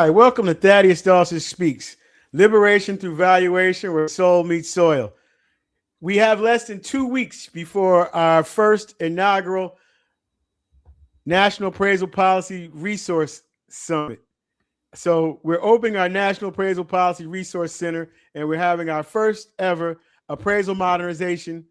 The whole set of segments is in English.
Hi, welcome to Thaddaus Dawson Speaks, Liberation Through Valuation, where soul meets soil. We have less than 2 weeks before our first inaugural National Appraisal Policy Resource Summit. So we're opening our National Appraisal Policy Resource Center, and we're having our first ever Appraisal Modernization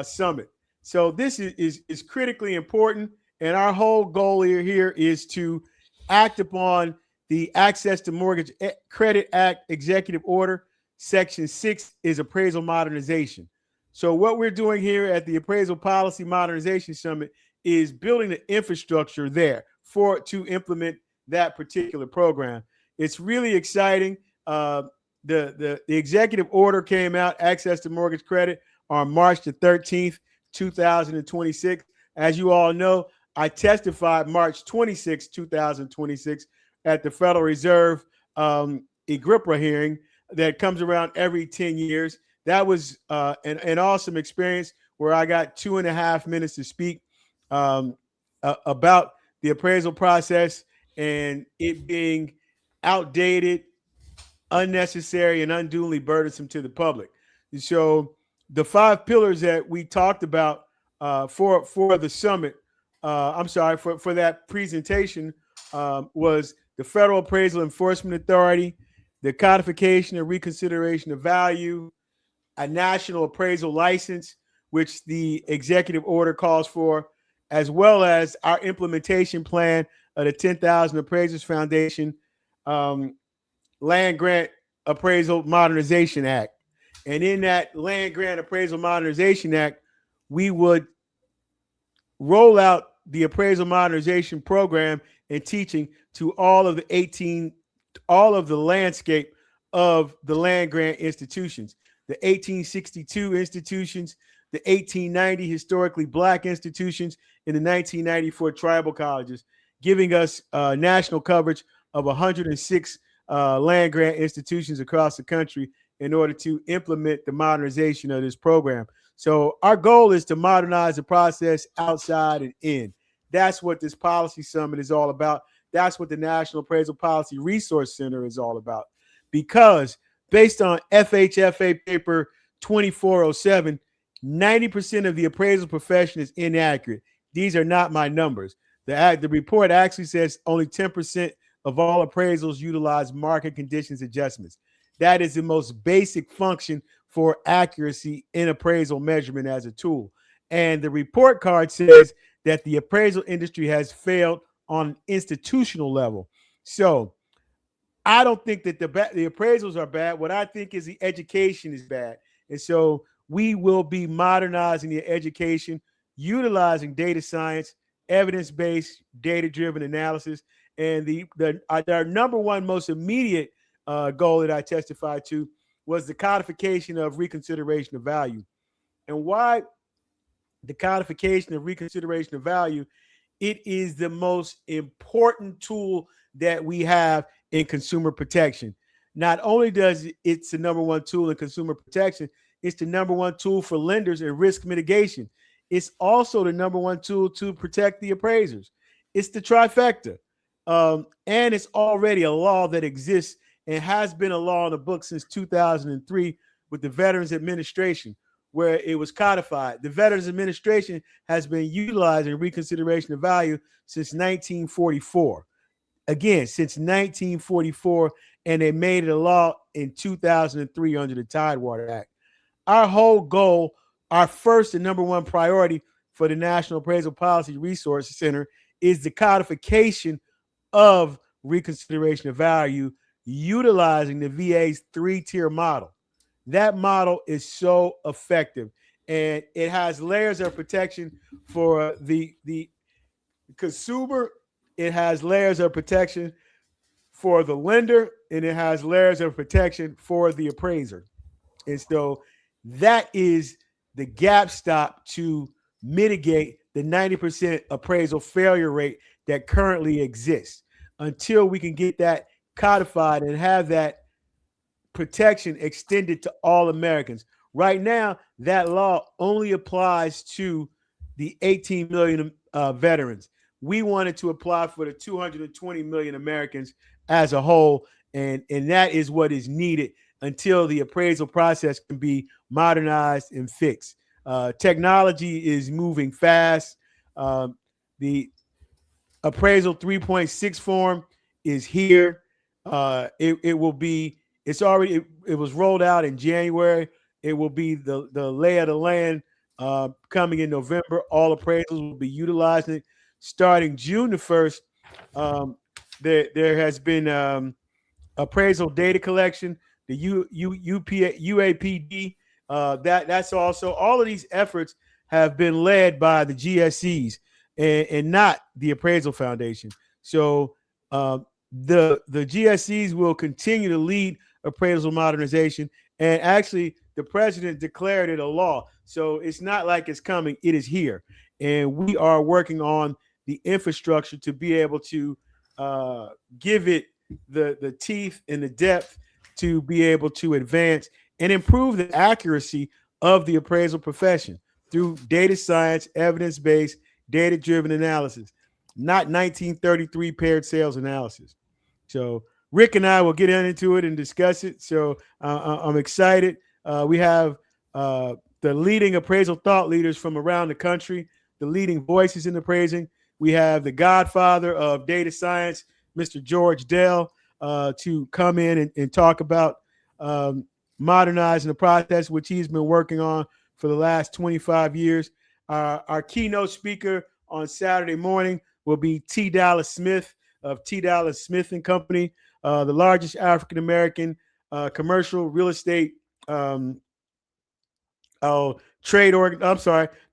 Summit. So this is critically important, and our whole goal here is to act upon the Access to Mortgage Credit Act Executive Order. Section 6 is appraisal modernization. So what we're doing here at the Appraisal Policy Modernization Summit is building the infrastructure there to implement that particular program. It's really exciting. The executive order came out, Access to Mortgage Credit, on March the 13th, 2026. As you all know, I testified March 26, 2026 at the Federal Reserve EGRIPRA hearing that comes around every 10 years. That was an awesome experience where I got 2.5 minutes to speak about the appraisal process and it being outdated, unnecessary, and unduly burdensome to the public. So the 5 pillars that we talked about for the summit, for that presentation was the Federal Appraisal Enforcement Authority, the codification and reconsideration of value, a national appraisal license, which the executive order calls for, as well as our implementation plan of the 10,000 Appraisers Foundation Land Grant Appraisal Modernization Act. And in that Land Grant Appraisal Modernization Act, we would roll out the appraisal modernization program and teaching to all of the landscape of the land grant institutions, the 1862 institutions, the 1890 historically Black institutions, and the 1994 tribal colleges, giving us national coverage of 106 land grant institutions across the country in order to implement the modernization of this program. So our goal is to modernize the process outside and in. That's what this policy summit is all about. That's what the National Appraisal Policy Resource Center is all about. Because based on FHFA paper 2407, 90% of the appraisal profession is inaccurate. These are not my numbers. The report actually says only 10% of all appraisals utilize market conditions adjustments. That is the most basic function for accuracy in appraisal measurement as a tool. And the report card says that the appraisal industry has failed on an institutional level. So I don't think that the appraisals are bad. What I think is the education is bad. And so we will be modernizing the education, utilizing data science, evidence-based, data-driven analysis. And our number one most immediate goal that I testified to was the codification of reconsideration of value. And why the codification of reconsideration of value? It is the most important tool that we have in consumer protection. Not only does it's the number one tool in consumer protection, it's the number one tool for lenders and risk mitigation. It's also the number one tool to protect the appraisers. It's the trifecta. And it's already a law that exists and has been a law in the book since 2003 with the Veterans Administration, where it was codified. The Veterans Administration has been utilizing reconsideration of value since 1944. Again, since 1944, and they made it a law in 2003 under the Tidewater Act. Our whole goal, our first and number one priority for the National Appraisal Policy Resource Center is the codification of reconsideration of value utilizing the VA's 3-tier model. That model is so effective, and it has layers of protection for the consumer. It has layers of protection for the lender, and it has layers of protection for the appraiser. And so that is the gap stop to mitigate the 90% appraisal failure rate that currently exists. Until we can get that codified and have that protection extended to all Americans. Right now, that law only applies to the 18 million veterans. We wanted to apply for the 220 million Americans as a whole, and that is what is needed until the appraisal process can be modernized and fixed. Technology is moving fast. The appraisal 3.6 form is here. It will be. It's already. It was rolled out in January. It will be the lay of the land coming in November. All appraisals will be utilizing it starting June the 1st. There has been appraisal data collection, the UAPD. That's also all of these efforts have been led by the GSEs and not the Appraisal Foundation. So the GSEs will continue to lead appraisal modernization, and actually the president declared it a law. So it's not like it's coming; it is here, and we are working on the infrastructure to be able to give it the teeth and the depth to be able to advance and improve the accuracy of the appraisal profession through data science, evidence-based, data-driven analysis, not 1933 paired sales analysis. So Rick and I will get into it and discuss it. So I'm excited. We have the leading appraisal thought leaders from around the country, the leading voices in appraising. We have the godfather of data science, Mr. George Dell, to come in and talk about modernizing the process, which he's been working on for the last 25 years. Our keynote speaker on Saturday morning will be Thaddaus Smith of Thaddaus Smith and Company, the largest African-American commercial real estate the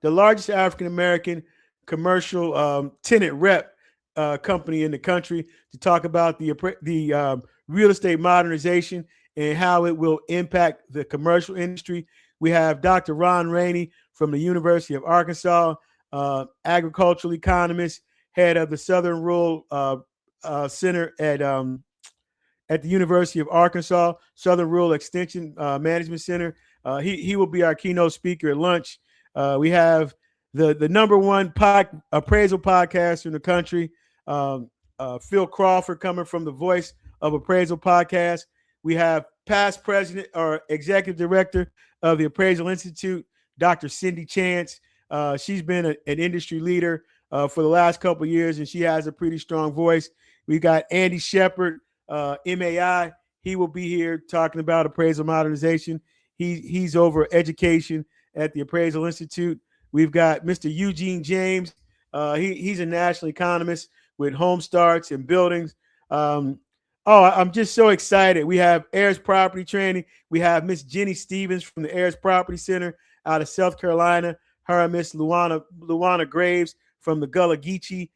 largest African-American commercial tenant rep company in the country, to talk about the real estate modernization and how it will impact the commercial industry. We have Dr. Ron Rainey from the University of Arkansas, agricultural economist, head of the Southern Rural Center at the University of Arkansas, Southern Rural Extension Management Center. He will be our keynote speaker at lunch. We have the number one appraisal podcaster in the country, Phil Crawford, coming from the Voice of Appraisal podcast. We have past president or executive director of the Appraisal Institute, Dr. Cindy Chance. She's been an industry leader for the last couple of years, and she has a pretty strong voice. We got Andy Shepard, MAI. He will be here talking about appraisal modernization. He's over education at the Appraisal Institute. We've got Mr. Eugene James. He's a national economist with home starts and buildings. I'm just so excited. We have Heirs Property Training. We have Miss Jenny Stevens from the Heirs Property Center out of South Carolina. Her and Miss Luana Graves from the Gullah Geechee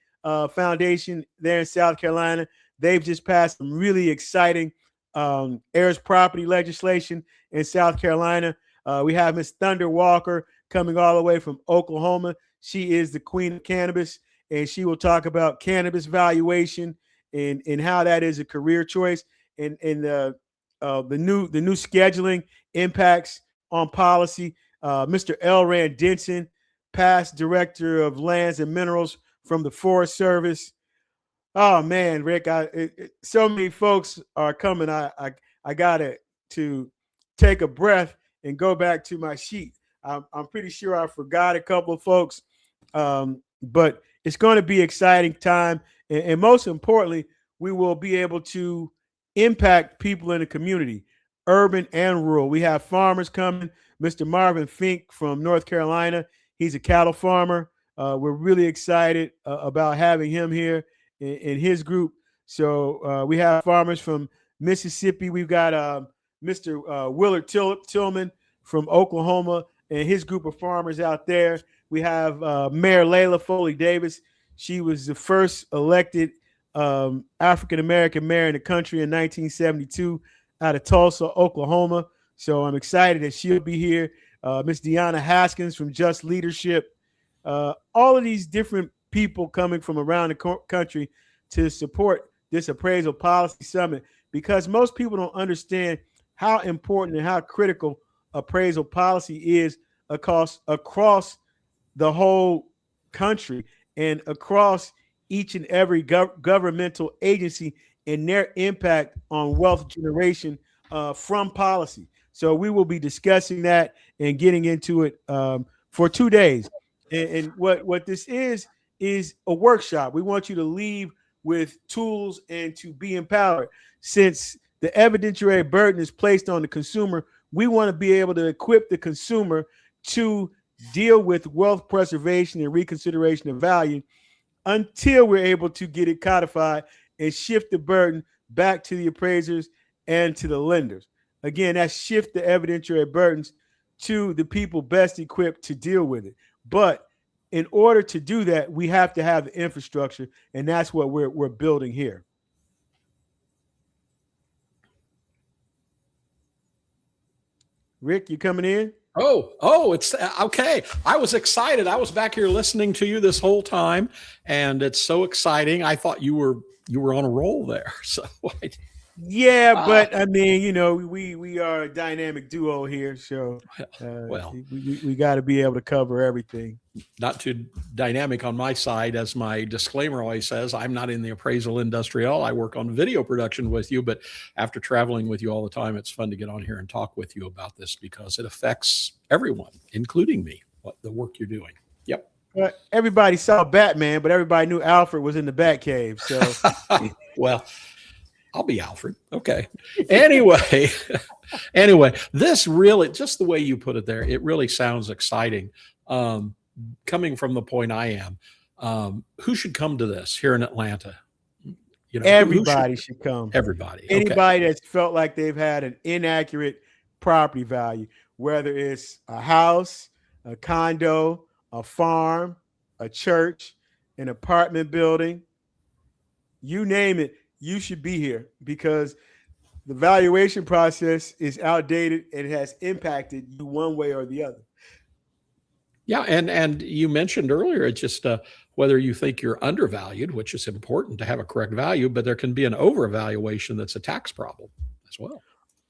Foundation there in South Carolina. They've just passed some really exciting heirs property legislation in South Carolina. We have Miss Thunder Walker coming all the way from Oklahoma. She is the queen of cannabis, and she will talk about cannabis valuation and how that is a career choice, and the new scheduling impacts on policy. Mr. L. Rand Denson, past director of lands and minerals from the Forest Service. Oh man, Rick, so many folks are coming. I got to take a breath and go back to my sheet. I'm pretty sure I forgot a couple of folks, but it's going to be exciting time. And most importantly, we will be able to impact people in the community, urban and rural. We have farmers coming. Mr. Marvin Fink from North Carolina. He's a cattle farmer. We're really excited about having him here in his group. So we have farmers from Mississippi. We've got Mr. Willard Tillman from Oklahoma and his group of farmers out there. We have Mayor Layla Foley Davis. She was the first elected African-American mayor in the country in 1972 out of Tulsa, Oklahoma. So I'm excited that she'll be here. Miss Deanna Haskins from Just Leadership. All of these different people coming from around the country to support this appraisal policy summit, because most people don't understand how important and how critical appraisal policy is across the whole country and across each and every governmental agency and their impact on wealth generation from policy. So we will be discussing that and getting into it for 2 days. And what this is a workshop. We want you to leave with tools and to be empowered. Since the evidentiary burden is placed on the consumer, we want to be able to equip the consumer to deal with wealth preservation and reconsideration of value until we're able to get it codified and shift the burden back to the appraisers and to the lenders. Again, that shift the evidentiary burdens to the people best equipped to deal with it. But in order to do that, we have to have the infrastructure, and that's what we're building here. Rick, you coming in? Oh, it's okay. I was excited. I was back here listening to you this whole time, and it's so exciting. I thought you were on a roll there. So yeah, but I mean, we are a dynamic duo here, so we got to be able to cover everything. Not too dynamic on my side, as my disclaimer always says. I'm not in the appraisal industry at all. I work on video production with you, but after traveling with you all the time, it's fun to get on here and talk with you about this because it affects everyone, including me, what the work you're doing. Yep. Everybody saw Batman, but everybody knew Alfred was in the Batcave. So, well. I'll be Alfred. Okay. Anyway, this really, just the way you put it there, it really sounds exciting. Coming from the point I am, who should come to this here in Atlanta? Everybody should come. Everybody. Anybody that's felt like they've had an inaccurate property value, whether it's a house, a condo, a farm, a church, an apartment building, you name it. You should be here because the valuation process is outdated and it has impacted you one way or the other. Yeah, and you mentioned earlier, it's just whether you think you're undervalued, which is important to have a correct value, but there can be an overvaluation that's a tax problem as well.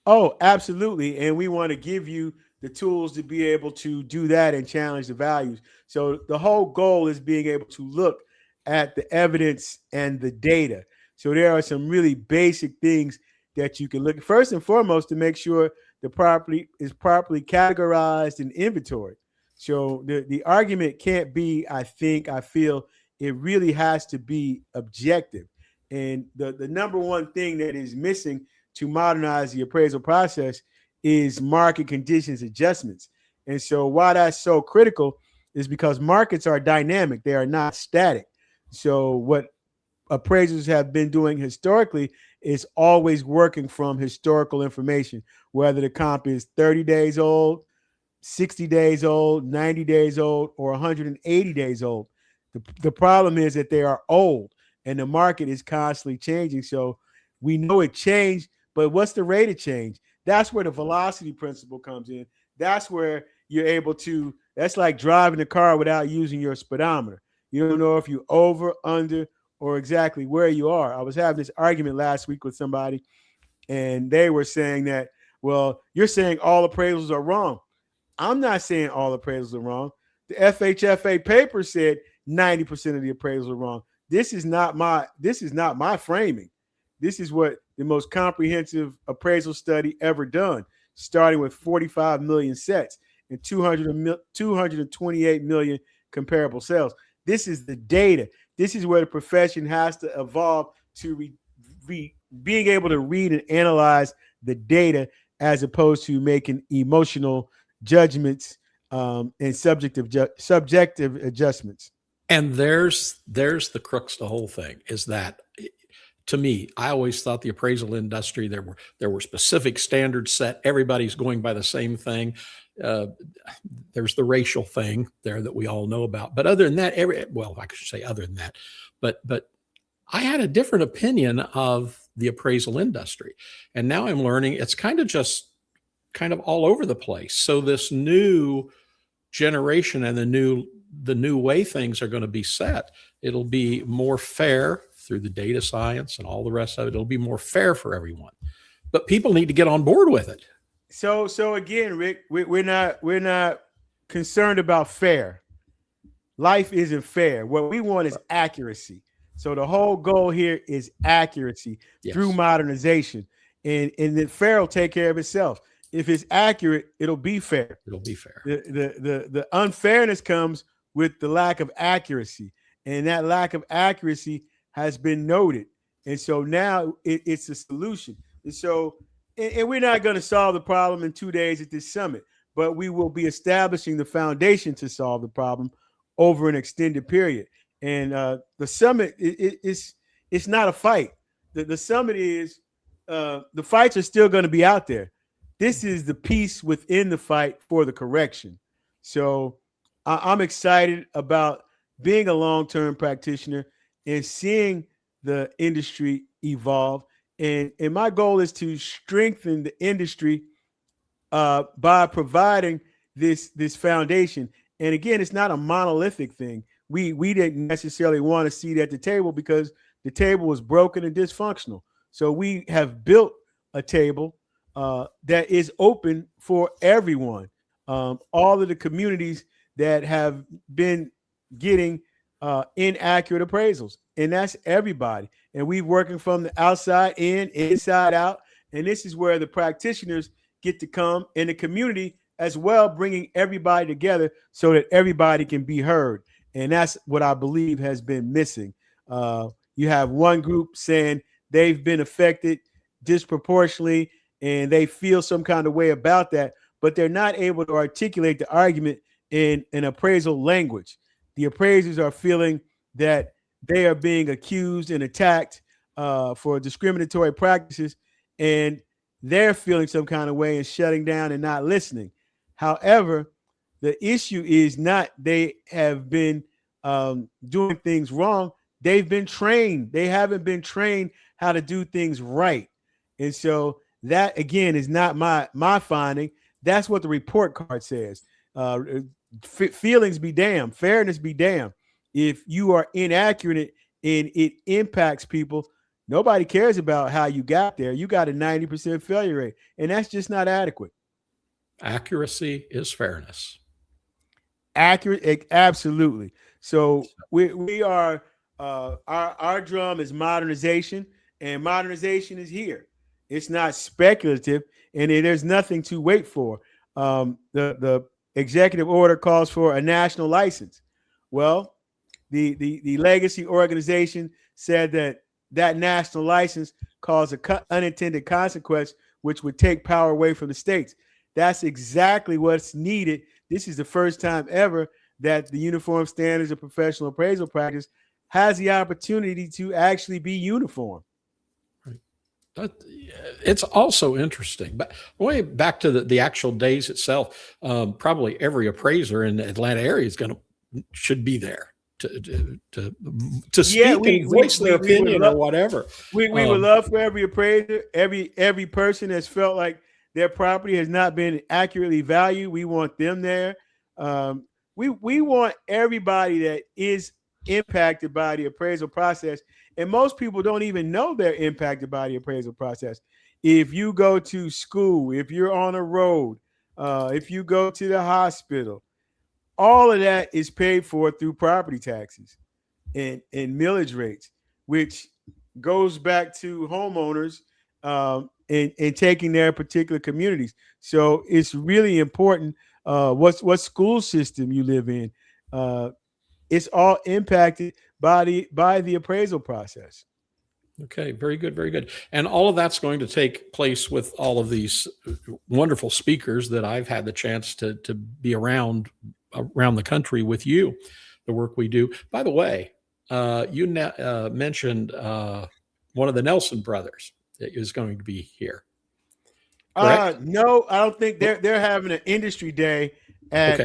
Oh, absolutely. And we want to give you the tools to be able to do that and challenge the values. So the whole goal is being able to look at the evidence and the data. So there are some really basic things that you can look at. First and foremost, to make sure the property is properly categorized and inventoried. So the argument can't be, I feel, it really has to be objective. And the number one thing that is missing to modernize the appraisal process is market conditions adjustments. And so why that's so critical is because markets are dynamic. They are not static. So what appraisers have been doing historically is always working from historical information, whether the comp is 30 days old, 60 days old, 90 days old, or 180 days old. The problem is that they are old and the market is constantly changing. So we know it changed, but what's the rate of change? That's where the velocity principle comes in. That's where you're able to, that's like driving a car without using your speedometer. You don't know if you over, under, or exactly where you are. I was having this argument last week with somebody, and they were saying that, well, you're saying all appraisals are wrong. I'm not saying all appraisals are wrong. The FHFA paper said 90% of the appraisals are wrong. This is not my framing. This is what the most comprehensive appraisal study ever done, starting with 45 million sets and 228 million comparable sales. This is the data. This is where the profession has to evolve to being able to read and analyze the data as opposed to making emotional judgments and subjective adjustments. And there's the crux of the whole thing is that, to me, I always thought the appraisal industry, there were specific standards set. Everybody's going by the same thing. There's the racial thing there that we all know about. But other than that, I should say other than that, but I had a different opinion of the appraisal industry. And now I'm learning it's kind of all over the place. So this new generation and the new way things are going to be set, it'll be more fair through the data science and all the rest of it. It'll be more fair for everyone, but people need to get on board with it. So again, Rick, we're not concerned about fair. Life isn't fair. What we want is accuracy. So the whole goal here is accuracy through Yes, modernization, and then fair will take care of itself. If it's accurate, it'll be fair. it'll be fair. The unfairness comes with the lack of accuracy, and that lack of accuracy has been noted, and so now it's a solution. And so, and we're not going to solve the problem in 2 days at this summit, but we will be establishing the foundation to solve the problem over an extended period. And the summit it's not a fight. The summit is the fights are still going to be out there. This is the piece within the fight for the correction. So I'm excited about being a long-term practitioner and seeing the industry evolve. And my goal is to strengthen the industry by providing this foundation. And again, it's not a monolithic thing. We didn't necessarily want a seat at the table because the table was broken and dysfunctional. So we have built a table that is open for everyone. All of the communities that have been getting inaccurate appraisals, and that's everybody. And we're working from the outside in, inside out. And this is where the practitioners get to come in the community as well, bringing everybody together so that everybody can be heard. And that's what I believe has been missing. You have one group saying they've been affected disproportionately and they feel some kind of way about that, but they're not able to articulate the argument in an appraisal language. The appraisers are feeling that they are being accused and attacked for discriminatory practices, and they're feeling some kind of way and shutting down and not listening. However, the issue is not they have been doing things wrong. They've been trained. They haven't been trained how to do things right. And so that, again, is not my finding. That's what the report card says. Feelings be damned. Fairness be damned. If you are inaccurate and it impacts people, nobody cares about how you got there. You got a 90% failure rate, and that's just not adequate. Accuracy is fairness. Accurate, absolutely. So we are our drum is modernization, and modernization is here. It's not speculative, and there's nothing to wait for. The executive order calls for a national license. Well, the legacy organization said that national license caused an unintended consequence, which would take power away from the states. That's exactly what's needed. This is the first time ever that the Uniform Standards of Professional Appraisal Practice has the opportunity to actually be uniform. It's also interesting, but way back to the actual days itself, probably every appraiser in the Atlanta area should be there to speak and voice their opinion or whatever. We would love for every appraiser, every person that's felt like their property has not been accurately valued. We want them there. We want everybody that is impacted by the appraisal process. And most people don't even know they're impacted by the appraisal process. If you go to school, if you're on a road, if you go to the hospital, all of that is paid for through property taxes and millage rates, which goes back to homeowners and taking their particular communities. So it's really important what school system you live in. It's all impacted by the appraisal process. Okay, very good, very good. And all of that's going to take place with all of these wonderful speakers that I've had the chance to be around the country with you, the work we do. By the way, you mentioned one of the Nelson brothers that is going to be here. No, I don't think they're having an industry day at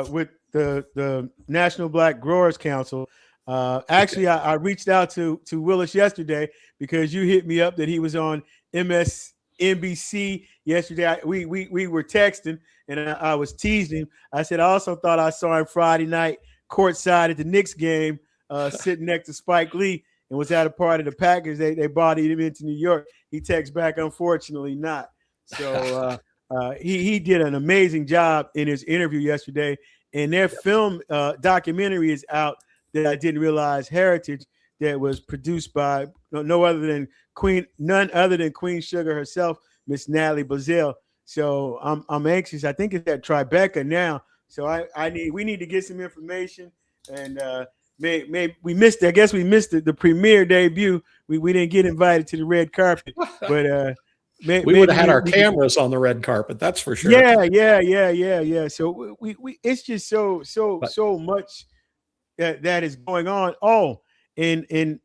with the National Black Growers Council. Actually, I reached out to Willis yesterday because you hit me up that he was on MSNBC yesterday. We were texting, and I was teasing him. I said I also thought I saw him Friday night courtside at the Knicks game, sitting next to Spike Lee, and was at a part of the Packers. They brought him into New York. He texts back, unfortunately not. So he did an amazing job in his interview yesterday, and their film documentary is out that I didn't realize, Heritage, that was produced by none other than Queen Sugar herself, Miss Natalie Bazille. So I'm anxious. I think it's at Tribeca now. So we need to get some information, and we missed. I guess we missed the premiere debut. We didn't get invited to the red carpet, but we would have had our we cameras on the red carpet. That's for sure. Yeah. So we it's just so much that is going on. Oh, and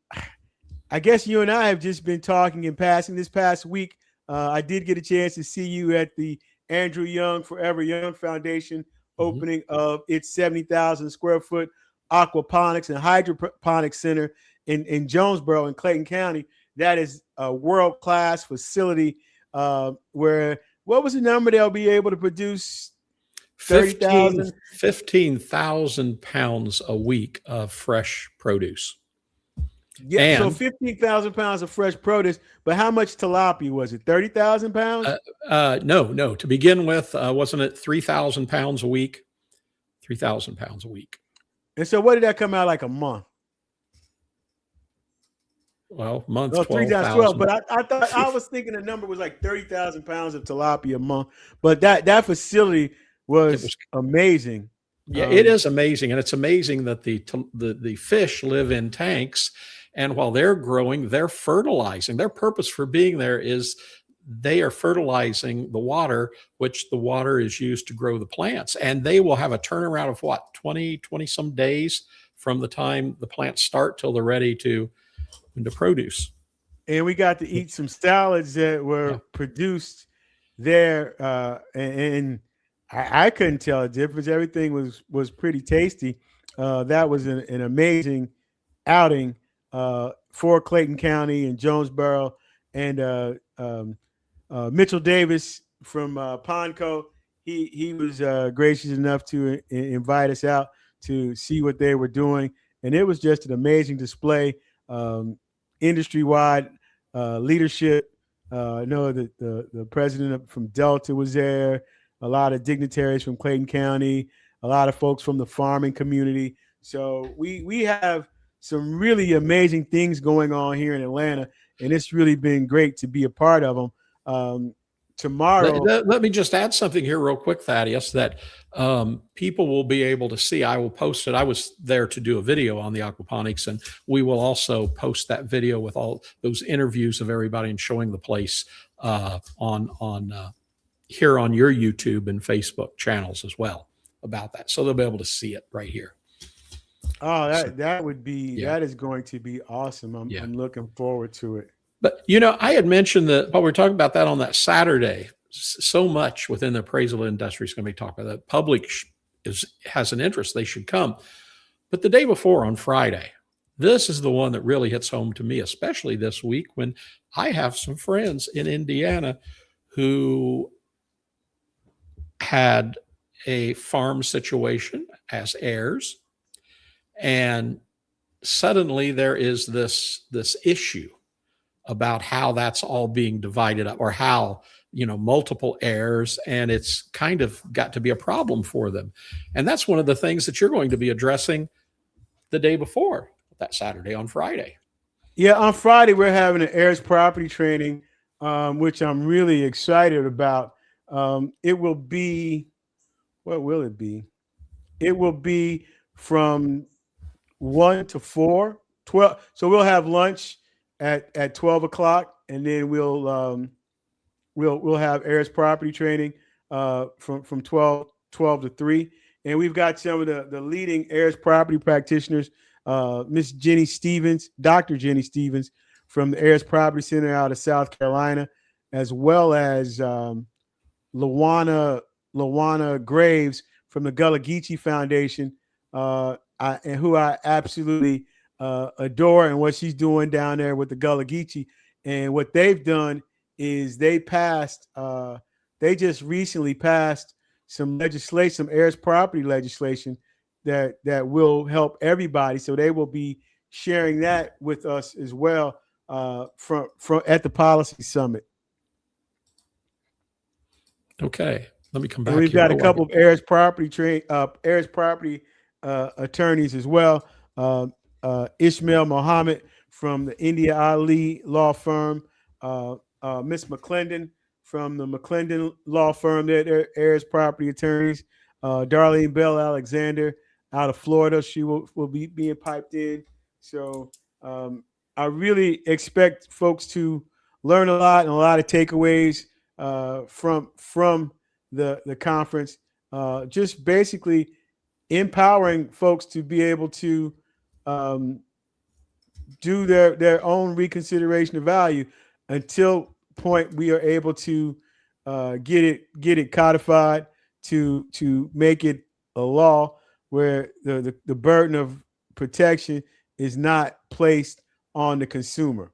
I guess you and I have just been talking in passing this past week. I did get a chance to see you at the Andrew Young Forever Young Foundation opening of its 70,000 square foot aquaponics and hydroponics center in Jonesboro in Clayton County. That is a world-class facility where, what was the number they'll be able to produce? 15,000 pounds a week of fresh produce. Yeah, and, so 15,000 pounds of fresh produce. But how much tilapia was it? 30,000 pounds? No. To begin with, wasn't it 3,000 pounds a week? 3,000 pounds a week. And so, what did that come out like a month? Well, month 3 times 12. But I thought I was thinking the number was like 30,000 pounds of tilapia a month. But that facility was amazing. Yeah, it is amazing, and it's amazing that the fish live in tanks. And while they're growing, they're fertilizing. Their purpose for being there is they are fertilizing the water, which the water is used to grow the plants. And they will have a turnaround of what, 20 some days from the time the plants start till they're ready to produce. And we got to eat some salads that were produced there. And I couldn't tell a difference. Everything was pretty tasty. That was an amazing outing for Clayton County and Jonesboro, and Mitchell Davis from Ponco. He was gracious enough to invite us out to see what they were doing, and it was just an amazing display, industry-wide leadership. I know that the president from Delta was there, a lot of dignitaries from Clayton County, a lot of folks from the farming community. So we have some really amazing things going on here in Atlanta, and it's really been great to be a part of them. Tomorrow, let me just add something here real quick, Thaddaus, that people will be able to see. I will post it. I was there to do a video on the aquaponics, and we will also post that video with all those interviews of everybody and showing the place on here on your YouTube and Facebook channels as well about that. So they'll be able to see it right here. Oh, that would be, that is going to be awesome. I'm looking forward to it. But, I had mentioned that while we were talking about that on that Saturday, so much within the appraisal industry is going to be talked about. The public has an interest. They should come. But the day before on Friday, this is the one that really hits home to me, especially this week when I have some friends in Indiana who had a farm situation as heirs. And suddenly there is this issue about how that's all being divided up, or how, multiple heirs, and it's kind of got to be a problem for them. And that's one of the things that you're going to be addressing the day before, that Saturday on Friday. Yeah, on Friday, we're having an heirs property training, which I'm really excited about. It will be, what will it be? It will be from 1 to 4, 12. So we'll have lunch at 12 o'clock, and then we'll have heirs property training from 12 to 3. And we've got some of the leading heirs property practitioners, Miss Jenny Stevens, Dr. Jenny Stevens from the Heirs Property Center out of South Carolina, as well as Lawana Graves from the Gullah Geechee Foundation, and who I absolutely adore, and what she's doing down there with the Gullah Geechee. And what they've done is they just recently passed some legislation, some heirs property legislation that will help everybody. So they will be sharing that with us as well from at the Policy Summit. Okay, let me come back. And we've got a couple of heirs property attorneys as well. Ishmael Mohammed from the India Ali law firm, Miss McClendon from the McClendon law firm, that heirs property attorneys, Darlene Bell Alexander out of Florida. She will be being piped in. So I really expect folks to learn a lot and a lot of takeaways from the conference. Just basically empowering folks to be able to um, do their own reconsideration of value until point we are able to get it codified to make it a law where the burden of protection is not placed on the consumer.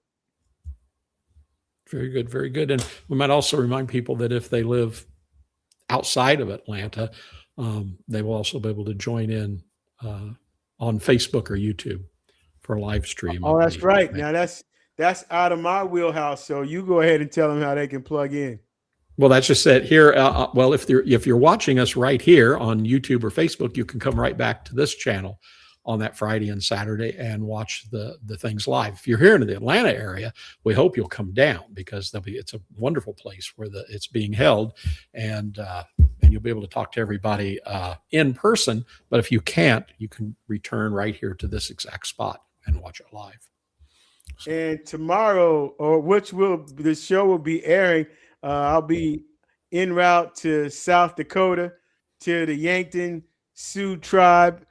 Very good, very good. And we might also remind people that if they live outside of Atlanta, they will also be able to join in on Facebook or YouTube for a live stream. Oh, that's right. Now that's out of my wheelhouse. So you go ahead and tell them how they can plug in. Well, that's just it here. Well, if you're watching us right here on YouTube or Facebook, you can come right back to this channel on that Friday and Saturday and watch the things live. If you're here in the Atlanta area, we hope you'll come down, because it's a wonderful place where it's being held, and you'll be able to talk to everybody in person. But if you can't, you can return right here to this exact spot and watch it live. So. And tomorrow, or the show will be airing, I'll be en route to South Dakota to the Yankton Sioux tribe,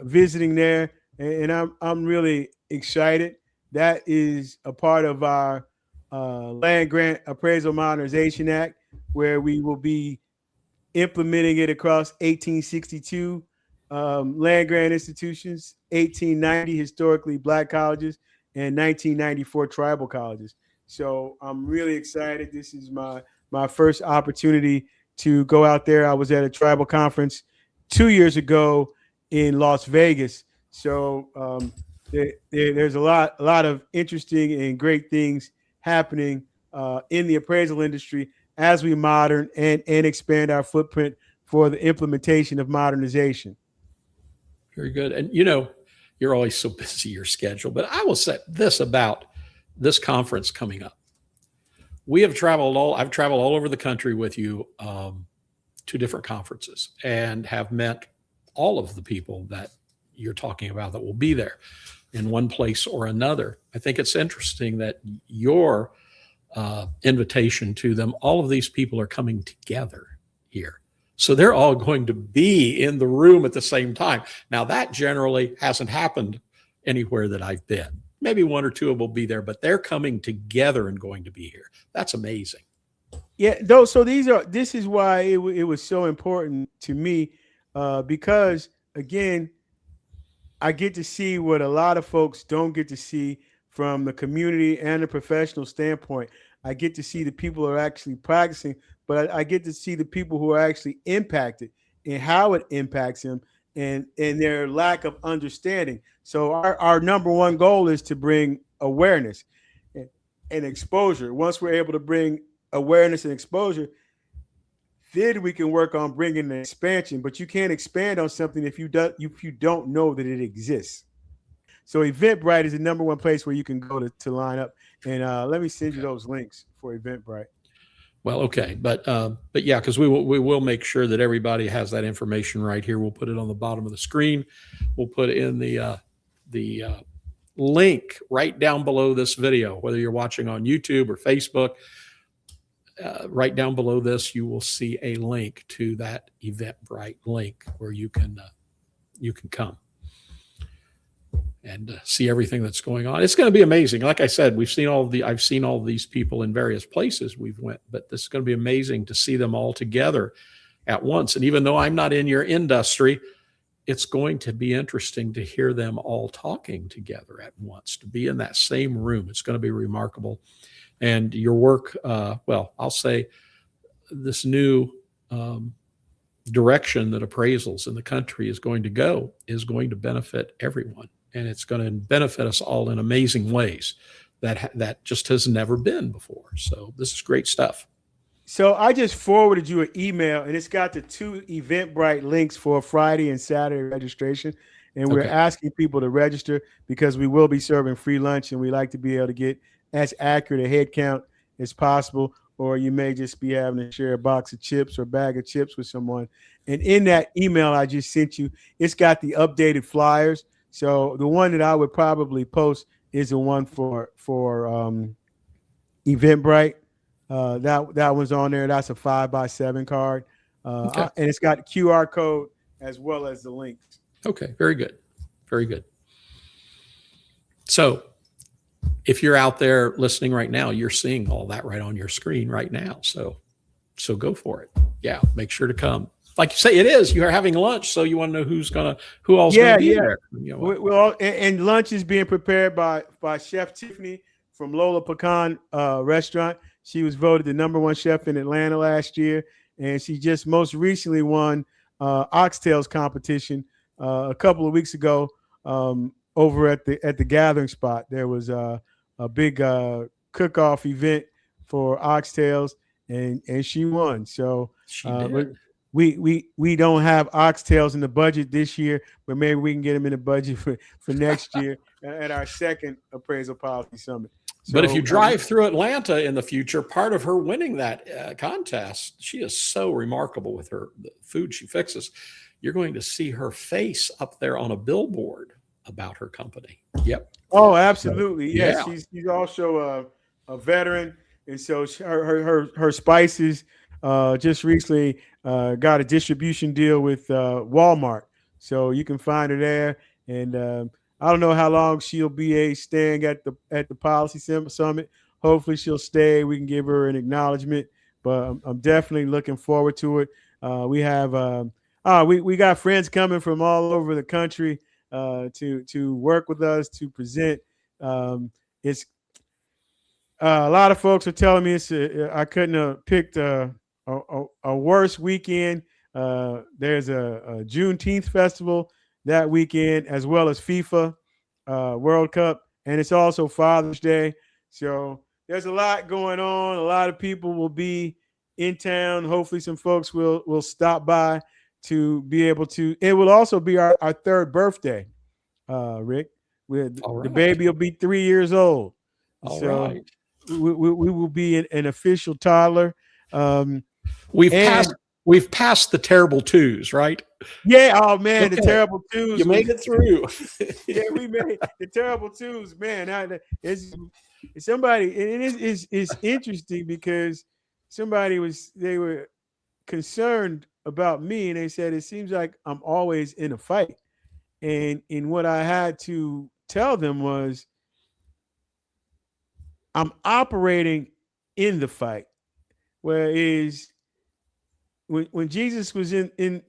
visiting there, and I'm really excited. That is a part of our Land Grant Appraisal Modernization Act, where we will be implementing it across 1862 land grant institutions, 1890 historically Black colleges, and 1994 tribal colleges. So I'm really excited. This is my first opportunity to go out there. I was at a tribal conference 2 years ago in Las Vegas. So there's a lot of interesting and great things happening in the appraisal industry as we modern and expand our footprint for the implementation of modernization. Very good. And you're always so busy, your schedule, but I will say this about this conference coming up. I've traveled all over the country with you to different conferences, and have met all of the people that you're talking about that will be there in one place or another. I think it's interesting that your invitation to them, all of these people are coming together here. So they're all going to be in the room at the same time. Now, that generally hasn't happened anywhere that I've been. Maybe one or two of them will be there, but they're coming together and going to be here. That's amazing. Yeah, so this is why it was so important to me, because again, I get to see what a lot of folks don't get to see from the community and the professional standpoint. I get to see the people who are actually practicing, but I get to see the people who are actually impacted and how it impacts them, and their lack of understanding. So our number one goal is to bring awareness and exposure. Once we're able to bring awareness and exposure, then we can work on bringing an expansion. But you can't expand on something if you don't know that it exists. So Eventbrite is the number one place where you can go to line up. And let me send you those links for Eventbrite. Well, okay, but yeah, because we will make sure that everybody has that information right here. We'll put it on the bottom of the screen. We'll put in the link right down below this video, whether you're watching on YouTube or Facebook. Right down below this, you will see a link to that Eventbrite link where you can come and see everything that's going on. It's going to be amazing. Like I said, I've seen all of these people in various places we've went, but this is going to be amazing to see them all together at once. And even though I'm not in your industry, it's going to be interesting to hear them all talking together at once, to be in that same room. It's going to be remarkable. And your work, well, I'll say this new direction that appraisals in the country is going to go is going to benefit everyone. And it's going to benefit us all in amazing ways that just has never been before. So this is great stuff. So I just forwarded you an email, and it's got the two Eventbrite links for Friday and Saturday registration. and we're Okay. asking people to register because we will be serving free lunch, and we like to be able to get as accurate a head count as possible. Or you may just be having to share a box of chips or bag of chips with someone. And in that email I just sent you, it's got the updated flyers. So the one that I would probably post is the one for Eventbrite. That one's on there. That's a 5x7 card, Okay. and it's got QR code as well as the links. Okay. Very good. Very good. So if you're out there listening right now, you're seeing all that right on your screen right now. So go for it. Yeah. Make sure to come. Like you say, it is. You are having lunch, so you want to know who all's going to be there. You know, we all, and lunch is being prepared by Chef Tiffany from Lola Pecan Restaurant. She was voted the #1 chef in Atlanta last year, and she just most recently won oxtails competition a couple of weeks ago over at the Gathering Spot. There was a big cook-off event for oxtails, and she won. So she did. We don't have oxtails in the budget this year, but maybe we can get them in the budget for next year at our second Appraisal Policy Summit. So, but if you drive through Atlanta in the future, part of her winning that contest, she is so remarkable with the food she fixes. You're going to see her face up there on a billboard about her company. Yep. Oh, absolutely. Yes. Yeah. She's also a veteran. And so her spices just recently got a distribution deal with Walmart. So you can find her there. And I don't know how long she'll be staying at the Policy Summit. Hopefully she'll stay. We can give her an acknowledgement. But I'm definitely looking forward to it. We have we got friends coming from all over the country to work with us, to present. It's a lot of folks are telling me I couldn't have picked a worse weekend. There's a Juneteenth festival that weekend, as well as FIFA World Cup, and it's also Father's Day. So there's a lot going on. A lot of people will be in town. Hopefully some folks will stop by to be able to. It will also be our third birthday, Rick. The baby will be 3 years old. Right. We will be an official toddler. We've passed the terrible twos, right? Yeah. Oh man, okay. The terrible twos. You made it through. Yeah, we made the terrible twos, man. It's somebody. It is interesting because they were concerned about me, and they said it seems like I'm always in a fight. And what I had to tell them was, I'm operating in the fight. Whereas when Jesus was in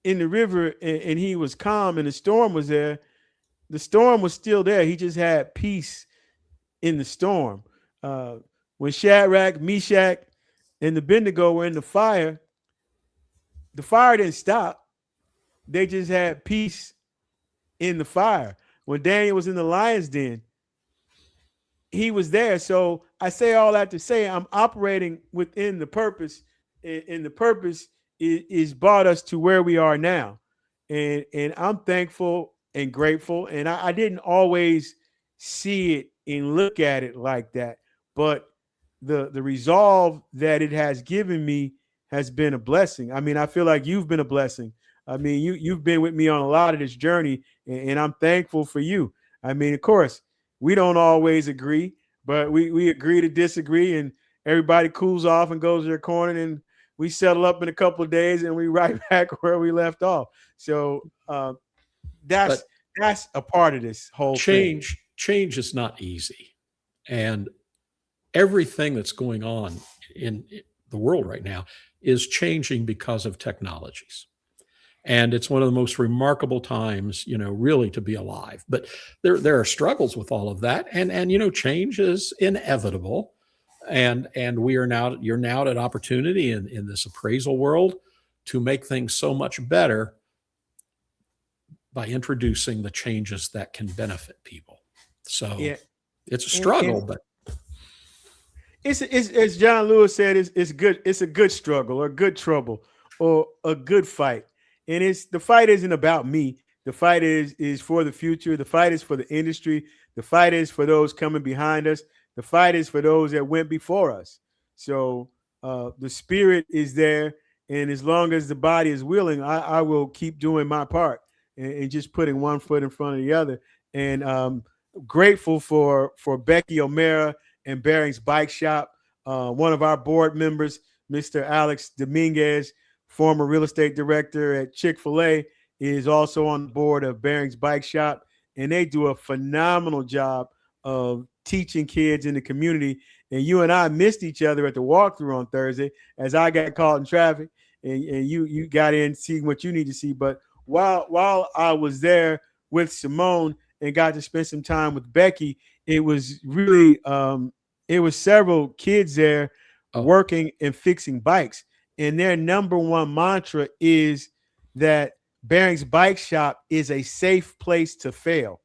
the river and he was calm and the storm was there, the storm was still there. He just had peace in the storm. When Shadrach, Meshach, and Abednego were in the fire didn't stop. They just had peace in the fire. When Daniel was in the lion's den, he was there. So I say all that to say I'm operating within the purpose, and the purpose is brought us to where we are now. And I'm thankful and grateful. And I didn't always see it and look at it like that. But the resolve that it has given me has been a blessing. I mean, I feel like you've been a blessing. I mean, you've been with me on a lot of this journey, and I'm thankful for you. I mean, of course, we don't always agree, but we agree to disagree, and everybody cools off and goes to their corner, and we settle up in a couple of days, and we right back where we left off. So that's a part of this whole thing. Change is not easy, and everything that's going on in the world right now is changing because of technologies. And it's one of the most remarkable times, really to be alive. But there are struggles with all of that. And change is inevitable. And you're now at an opportunity in this appraisal world to make things so much better by introducing the changes that can benefit people. So it's a struggle, but it's as John Lewis said, it's good. It's a good struggle or good trouble or a good fight. And the fight isn't about me. The fight is for the future. The fight is for the industry. The fight is for those coming behind us. The fight is for those that went before us. So the spirit is there, and as long as the body is willing, I will keep doing my part and just putting one foot in front of the other. And grateful for Becky O'Mara and Barings Bike Shop. One of our board members, Mr. Alex Dominguez, former real estate director at Chick-fil-A, is also on the board of Barings Bike Shop, and they do a phenomenal job of teaching kids in the community. And you and I missed each other at the walkthrough on Thursday as I got caught in traffic, and you got in seeing what you need to see. But while I was there with Simone and got to spend some time with Becky, it was really it was several kids there working and fixing bikes. And their number one mantra is that Barings Bike Shop is a safe place to fail.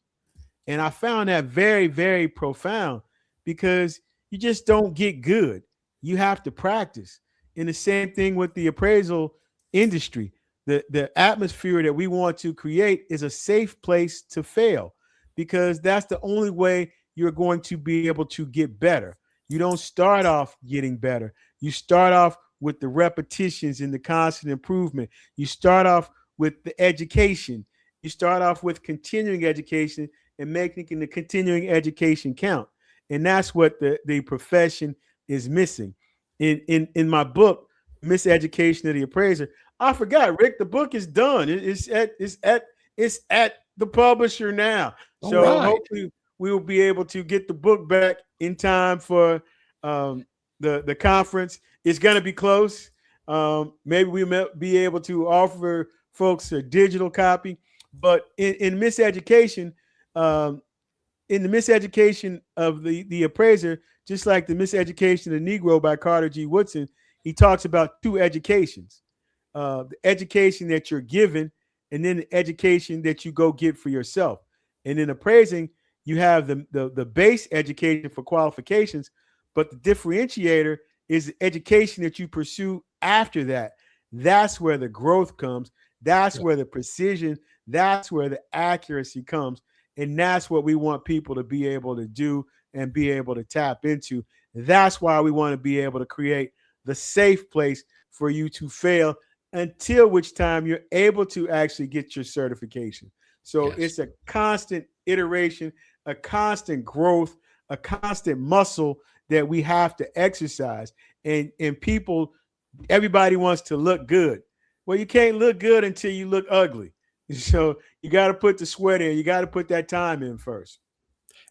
And I found that very, very profound because you just don't get good. You have to practice. And the same thing with the appraisal industry. The atmosphere that we want to create is a safe place to fail because that's the only way you're going to be able to get better. You don't start off getting better. You start off with the repetitions and the constant improvement. You start off with the education. You start off with continuing education and making the continuing education count. And that's what the profession is missing. In my book, Miseducation of the Appraiser, I forgot, Rick, the book is done. It's at the publisher now. So hopefully we will be able to get the book back in time for the conference. It's going to be close. Maybe we may be able to offer folks a digital copy. But in Miseducation, in the Miseducation of the Appraiser, just like the Miseducation of the Negro by Carter G. Woodson, he talks about two educations. The education that you're given, and then the education that you go get for yourself. And in appraising, you have the base education for qualifications, but the differentiator is the education that you pursue after that. That's where the growth comes. That's where the precision, that's where the accuracy comes. And that's what we want people to be able to do and be able to tap into. That's why we want to be able to create the safe place for you to fail until which time you're able to actually get your certification. So it's a constant iteration, a constant growth, a constant muscle that we have to exercise. And people, everybody wants to look good. Well, you can't look good until you look ugly. So you got to put the sweat in. You got to put that time in first.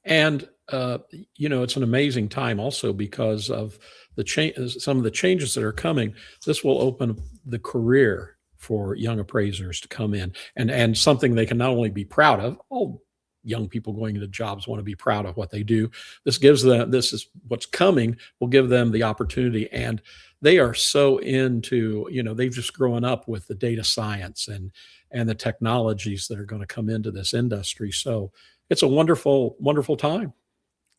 And, it's an amazing time also because of some of the changes that are coming. This will open the career for young appraisers to come in and something they can not only be proud of. All young people going into jobs want to be proud of what they do. This is what's coming, will give them the opportunity. And they are so into, they've just grown up with the data science and the technologies that are going to come into this industry. So it's a wonderful, wonderful time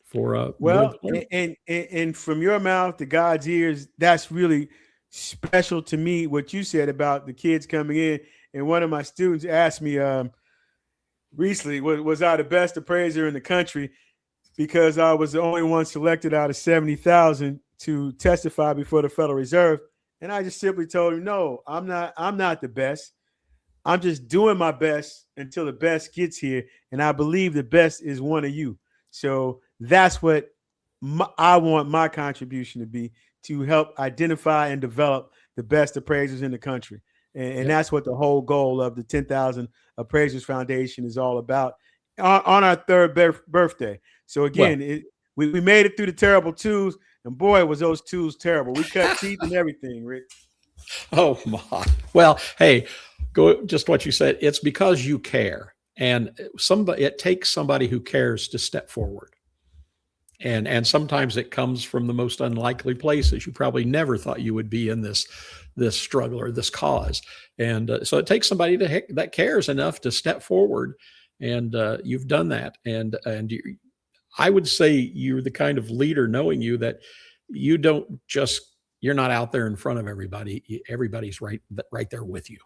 for and from your mouth to God's ears, that's really special to me. What you said about the kids coming in, and one of my students asked me recently, was I the best appraiser in the country because I was the only one selected out of 70,000 to testify before the Federal Reserve, and I just simply told him, no, I'm not the best. I'm just doing my best until the best gets here. And I believe the best is one of you. So that's what I want my contribution to be, to help identify and develop the best appraisers in the country. And that's what the whole goal of the 10,000 Appraisers Foundation is all about on our third birthday. So again, we made it through the terrible twos, and boy, was those twos terrible. We cut teeth and everything, Rick. Oh my. Well, hey, go just what you said. It's because you care, and it takes somebody who cares to step forward. And sometimes it comes from the most unlikely places. You probably never thought you would be in this struggle or this cause. And so it takes somebody that cares enough to step forward. And you've done that. And I would say you're the kind of leader, knowing you, that you're not out there in front of everybody. Everybody's right there with you.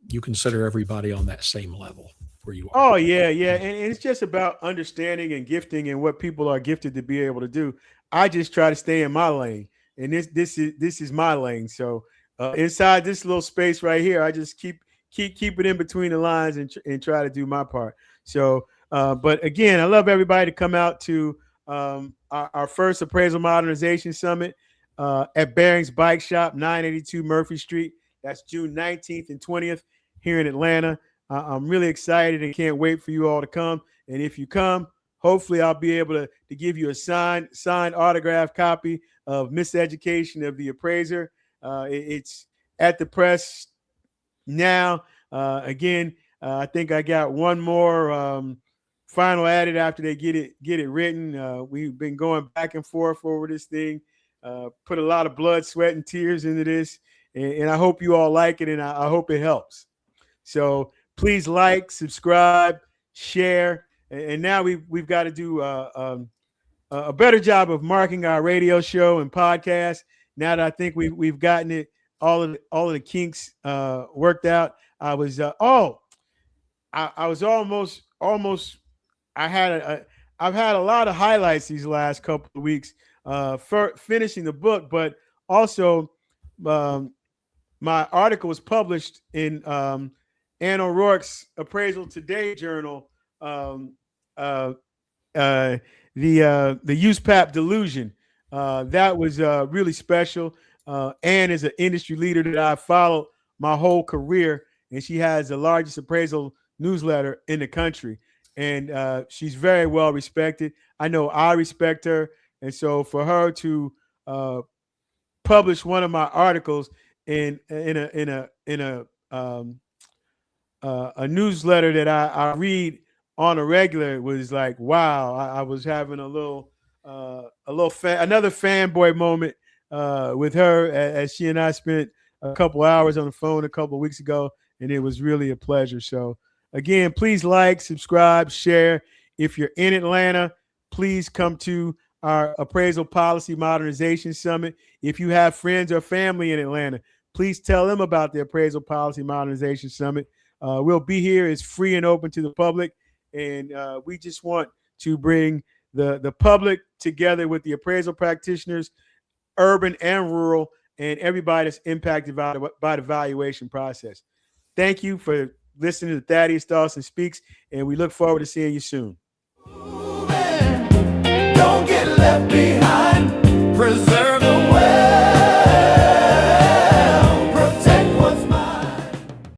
You consider everybody on that same level. where you are. Oh yeah, yeah, and it's just about understanding and gifting and what people are gifted to be able to do. I just try to stay in my lane, and this is my lane. So inside this little space right here, I just keep it in between the lines and try to do my part. So, but again, I love everybody to come out to our first appraisal modernization summit at Barings Bike Shop, 982 Murphy Street. That's June 19th and 20th here in Atlanta. I'm really excited and can't wait for you all to come. And if you come, hopefully I'll be able to give you a signed autograph copy of Miseducation of the Appraiser. It's at the press now. Again, I think I got one more final added after they get it written. We've been going back and forth over this thing. Put a lot of blood, sweat, and tears into this, and I hope you all like it, and I hope it helps. So please like, subscribe, share, and now we've got to do a better job of marketing our radio show and podcast. Now that I think we've gotten it all of the kinks worked out. I was I was almost I've had a lot of highlights these last couple of weeks for finishing the book, but also my article was published in Ann O'Rourke's Appraisal Today journal, the USPAP delusion. That was really special. Ann is an industry leader that I followed my whole career, and she has the largest appraisal newsletter in the country. And she's very well respected. I know I respect her, and so for her to publish one of my articles in a newsletter that I read on a regular was like, wow. I was having another fanboy moment with her as she and I spent a couple hours on the phone a couple of weeks ago, and it was really a pleasure. So again, please like, subscribe, share. If you're in Atlanta, please come to our Appraisal Policy Modernization Summit. If you have friends or family in Atlanta, please tell them about the Appraisal Policy Modernization Summit. We'll be here. It's free and open to the public, and we just want to bring the public together with the appraisal practitioners, urban and rural, and everybody that's impacted by the valuation process. Thank you for listening to Thaddaus Dawson Speaks, and we look forward to seeing you soon. Don't get left behind.